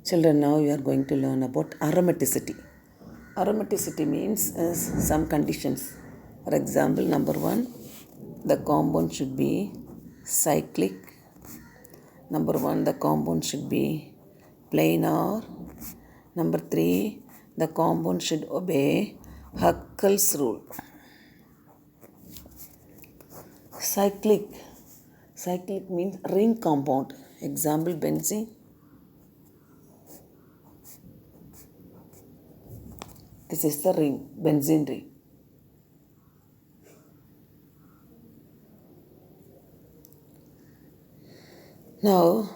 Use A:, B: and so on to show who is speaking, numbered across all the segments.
A: Children, now we are going to learn about aromaticity. Aromaticity means some conditions. For example, number one, the compound should be cyclic. Number one, the compound should be planar. Number three, the compound should obey Huckel's rule. Cyclic. Cyclic means ring compound. Example, benzene. This is the ring, benzene ring. Now,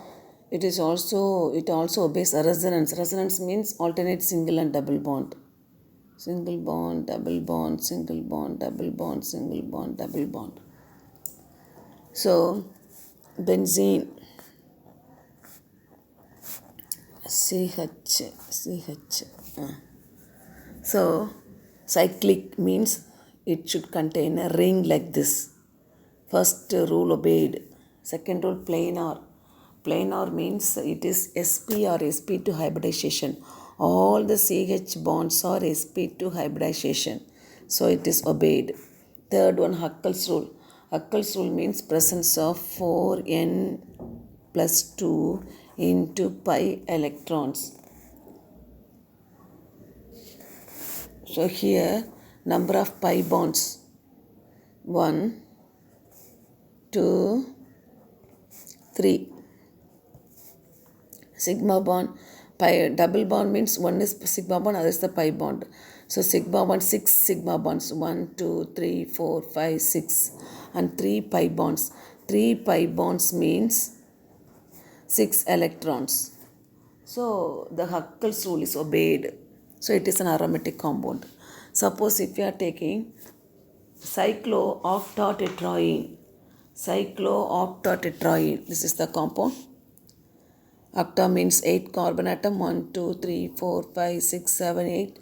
A: it also obeys a resonance. Resonance means alternate single and double bond. Single bond, double bond, single bond, double bond, single bond, double bond. So, benzene, CH. So, cyclic means it should contain a ring like this. First rule obeyed. Second rule planar. Planar means it is sp or sp2 hybridization. All the CH bonds are sp2 hybridization. So it is obeyed. Third one, Huckel's rule. Huckel's rule means presence of 4n plus 2 into pi electrons. So here number of pi bonds 1, 2, 3. Sigma bond, pi double bond means one is sigma bond, other is the pi bond. So sigma bond, 6 sigma bonds, 1, 2, 3, 4, 5, 6, and 3 pi bonds. 3 pi bonds means 6 electrons. So the Huckel's rule is obeyed. So it is an aromatic compound. Suppose if you are taking cyclooctatetraene, this is the compound. Octa means 8 carbon atom, 1, 2, 3, 4, 5, 6, 7, 8.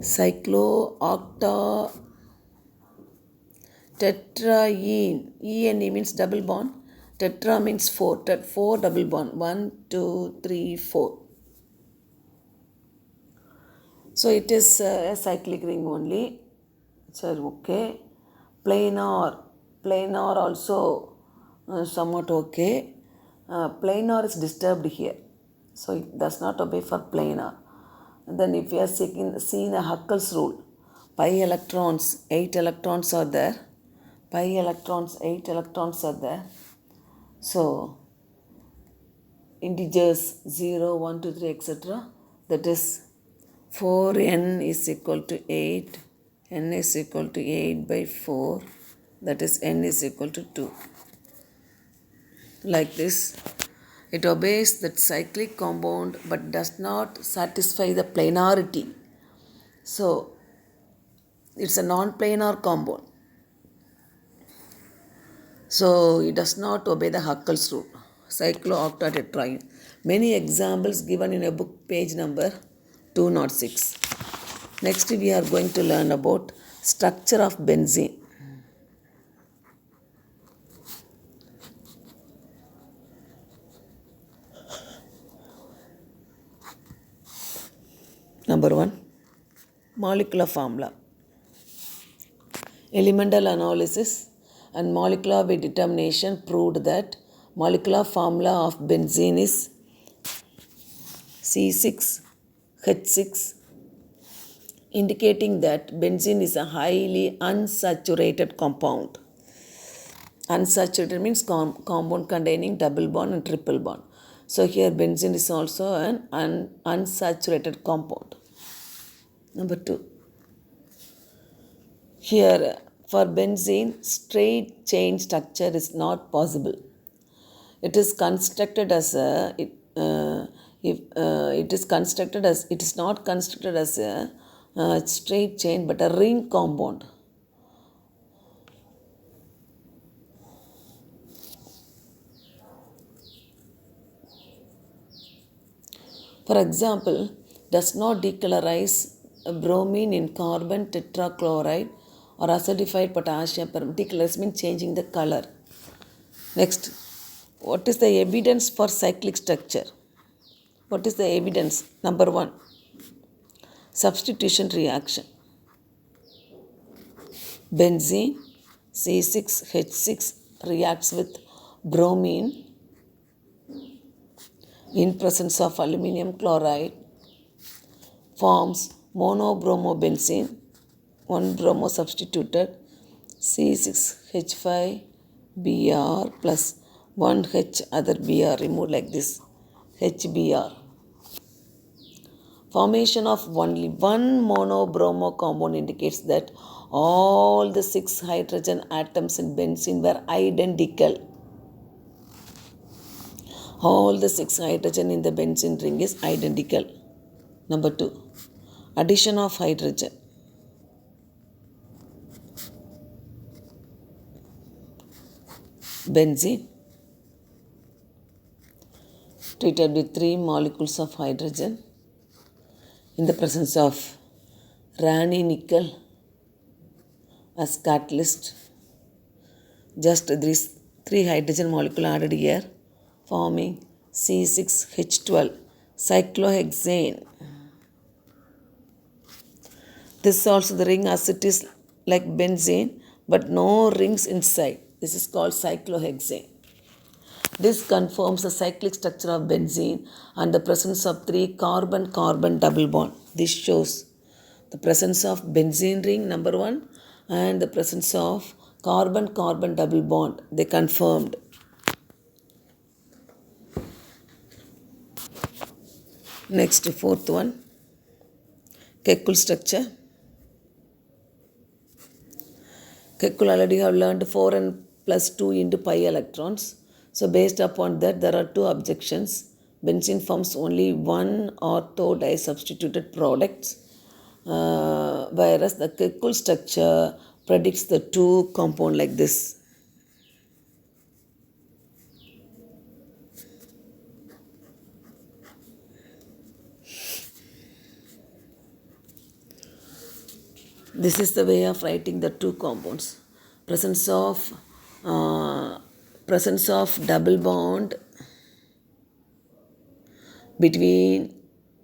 A: Cyclooctatetraene, En means double bond, tetra means 4, 4 double bond, 1, 2, 3, 4. So it is a cyclic ring only. So okay. Planar also somewhat okay. Planar is disturbed here. So it does not obey for planar. And then if you are seeing a Huckel's rule, pi electrons, 8 electrons are there. Pi electrons, 8 electrons are there. So integers 0, 1, 2, 3, etc. That is 4n is equal to 8. N is equal to 8 by 4. That is n is equal to 2. Like this, it obeys that cyclic compound but does not satisfy the planarity. So, it's a non-planar compound. So, it does not obey the Huckel's rule. Cyclooctatetraene. Many examples given in a book, page number 206. Next, we are going to learn about structure of benzene. Number 1, molecular formula. Elemental analysis and molecular weight determination proved that molecular formula of benzene is C6H6, indicating that benzene is a highly unsaturated compound. Unsaturated means compound containing double bond and triple bond. So here benzene is also an unsaturated compound. Number 2. Here for benzene, straight chain structure is not possible. It is constructed as it is not constructed as a straight chain but a ring compound. For example, does not decolorize bromine in carbon tetrachloride or acidified potassium permanganate. Decolorize means changing the color. Next, what is the evidence for cyclic structure? What is the evidence? Number one, substitution reaction. Benzene C6H6 reacts with bromine in presence of aluminum chloride, forms monobromobenzene, one bromo substituted C6H5Br plus 1H other Br removed like this, HBr. Formation of only one monobromo compound indicates that all the 6 hydrogen atoms in benzene were identical. All the 6 hydrogen in the benzene ring is identical. Number 2, addition of hydrogen. Benzene treated with 3 molecules of hydrogen in the presence of Rani nickel as catalyst. Just these 3 hydrogen molecule added here, forming C6H12 cyclohexane. This is also the ring as it is like benzene, but no rings inside. This is called cyclohexane. This confirms the cyclic structure of benzene and the presence of 3 carbon-carbon double bond. This shows the presence of benzene ring number 1 and the presence of carbon-carbon double bond. They confirmed. Next, fourth one, Kekulé structure. Kekulé already have learned 4n plus 2 into pi electrons. So based upon that, there are 2 objections. Benzene forms only one ortho disubstituted products, whereas the Kekulé structure predicts the 2 compound like this. This is the way of writing the 2 compounds. Presence of double bond between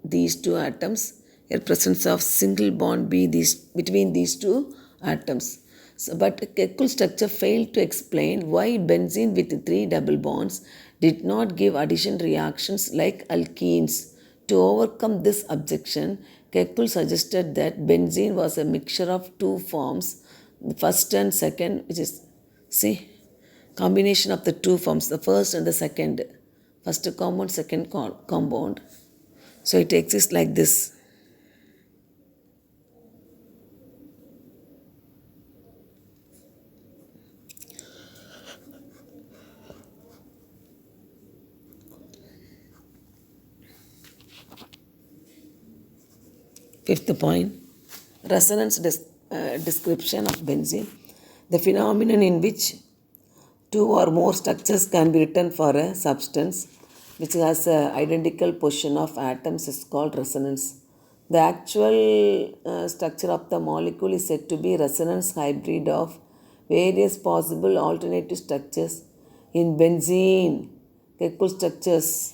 A: these 2 atoms. Here presence of single bond between these 2 atoms. But Kekulé structure failed to explain why benzene with 3 double bonds did not give addition reactions like alkenes. To overcome this objection, Kekulé suggested that benzene was a mixture of 2 forms, the first and second, which is, combination of the 2 forms, the first and the second. First compound, second compound. So it exists like this. Fifth point, resonance description of benzene. The phenomenon in which 2 or more structures can be written for a substance which has an identical position of atoms is called resonance. The actual structure of the molecule is said to be resonance hybrid of various possible alternative structures in benzene. Kekulé structures.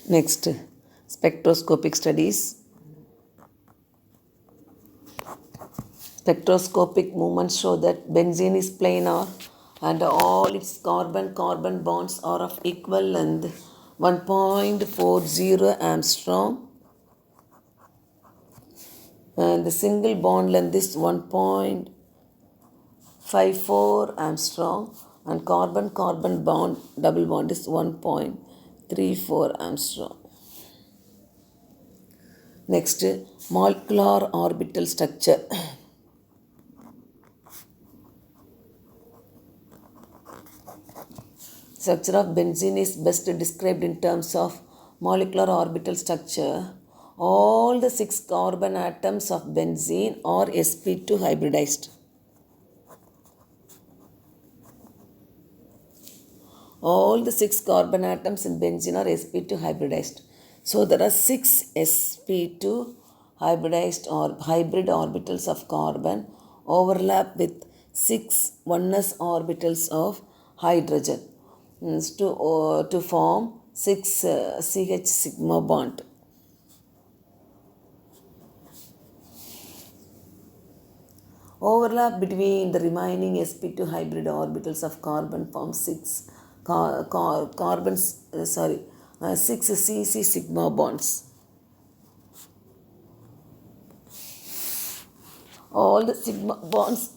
A: Next, spectroscopic studies. Spectroscopic movements show that benzene is planar and all its carbon-carbon bonds are of equal length, 1.40 angstrom, and the single bond length is 1.54 angstrom, and carbon-carbon bond double bond is 1.34 angstrom. Next, molecular orbital structure. Structure of benzene is best described in terms of molecular orbital structure. All the 6 carbon atoms of benzene are sp2 hybridized. All the 6 carbon atoms in benzene are sp2 hybridized. So there are 6 sp2 hybridized or hybrid orbitals of carbon overlap with 6 oneness orbitals of hydrogen to form 6 CH sigma bond. Overlap between the remaining sp2 hybrid orbitals of carbon forms 6 6 CC sigma bonds. All the sigma bonds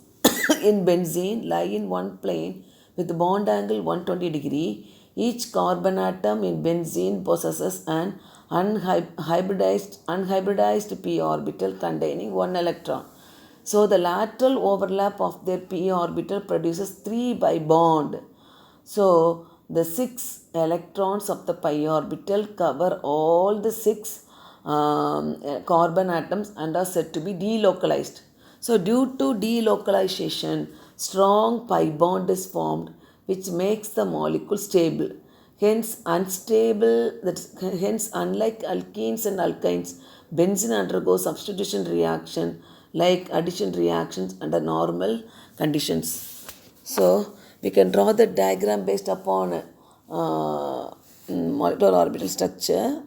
A: in benzene lie in one plane with bond angle 120 degree. Each carbon atom in benzene possesses an unhybridized p orbital containing one electron. So the lateral overlap of their p orbital produces 3 pi bond. So the 6 electrons of the pi orbital cover all the 6 carbon atoms and are said to be delocalized. So due to delocalization, strong pi bond is formed which makes the molecule stable. Hence, unlike alkenes and alkynes, benzene undergoes substitution reaction like addition reactions under normal conditions. So, we can draw the diagram based upon molecular orbital structure.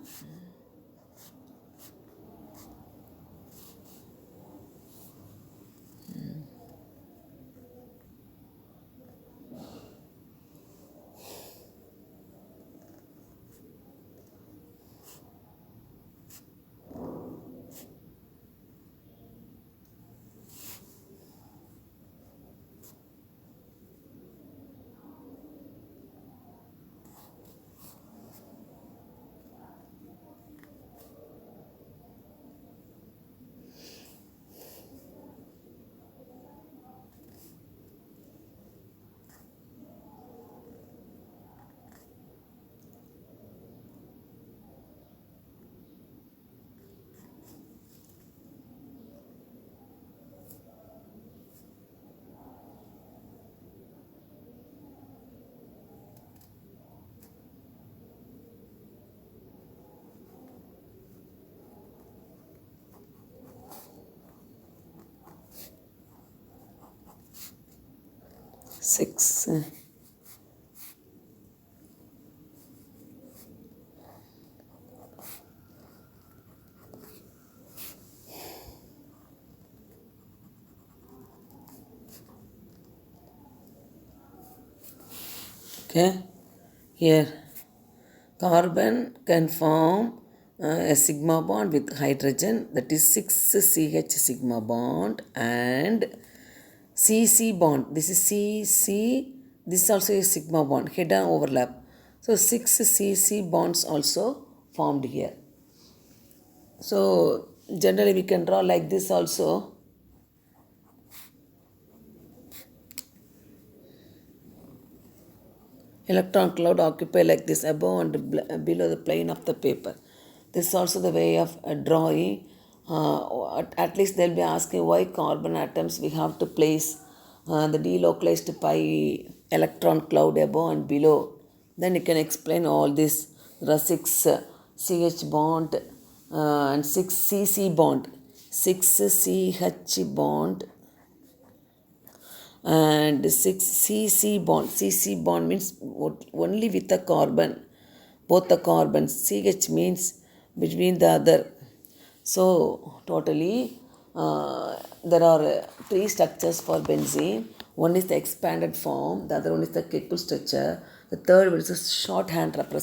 A: Six. Okay, here carbon can form a sigma bond with hydrogen, that is 6 CH sigma bond, and CC bond. This is CC, this is also a sigma bond, head on overlap. So 6 CC bonds also formed here. So generally we can draw like this also. Electron cloud occupy like this above and below the plane of the paper. This is also the way of drawing. At least they'll be asking why carbon atoms we have to place the delocalized pi electron cloud above and below. Then you can explain all this. There are 6 CH bond and 6 CC bond. 6 CH bond and 6 CC bond. CC bond means only with the carbon, both the carbons. CH means between the other. So totally there are 3 structures for benzene. One is the expanded form, the other one is the Kekulé structure, the third one is a shorthand representation.